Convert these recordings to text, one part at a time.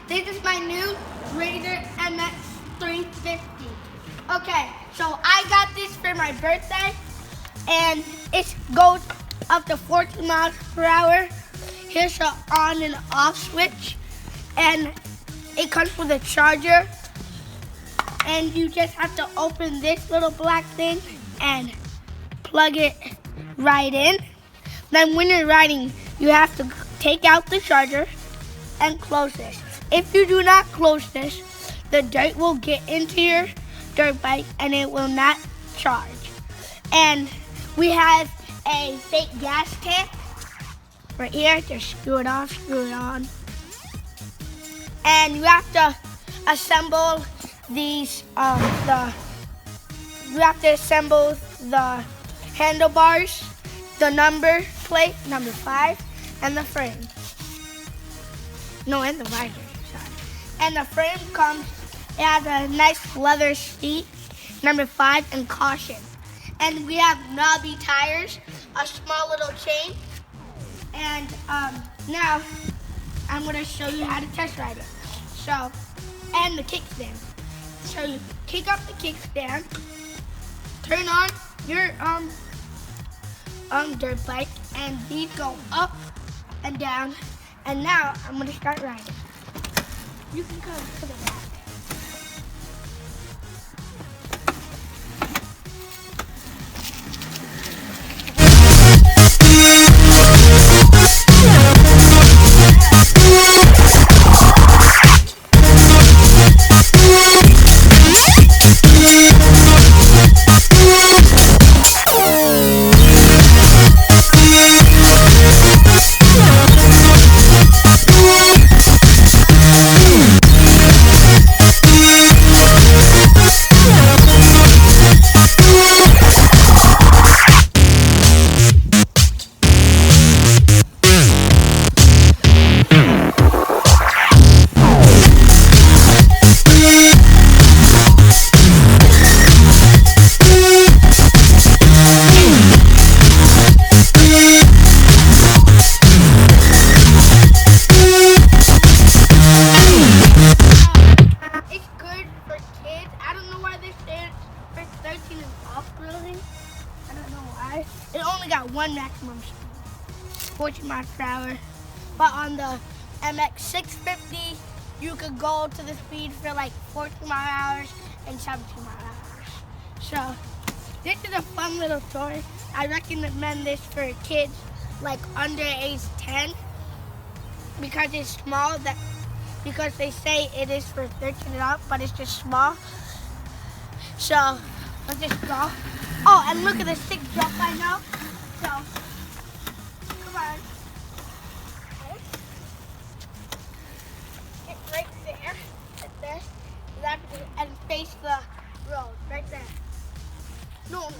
this is my new Raider MX350. Okay, so I got this for my birthday, and it goes up to 14 miles per hour. Here's the on and off switch, and it comes with a charger. And you just have to open this little black thing and plug it right in. Then when you're riding, you have to take out the charger and close this. If you do not close this, the dirt will get into your dirt bike and it will not charge. And we have a fake gas tank right here. Just screw it off, screw it on. And you have to assemble these, you have to assemble the handlebars, the number plate, number 5, and the frame. No, and the visor, sorry. And the frame comes, it has a nice leather seat, number 5, and caution. And we have knobby tires, a small little chain, and now I'm gonna show you how to test ride it. So, and the kickstand. So you kick up the kickstand, turn on your dirt bike, and these go up and down. And now I'm gonna start riding. You can come to the back. It only got one maximum speed, 14 miles per hour. But on the MX350, you could go to the speed for like 14 mile hours and 17 mile hours. So this is a fun little toy. I recommend this for kids like under age 10 because it's small. Because they say it is for 13 and up, but it's just small. So let's just go. Oh, and look at the stick jump I know. So, come on. Get right there. Right there. And face the road. Right there. No,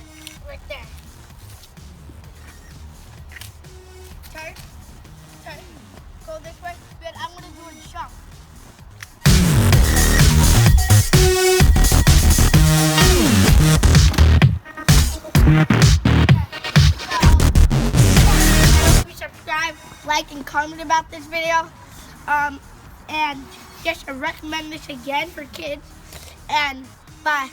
right there. Turn. Turn. Go this way. Good. I'm going to do a jump. Like and comment about this video, and just recommend this again for kids, and bye.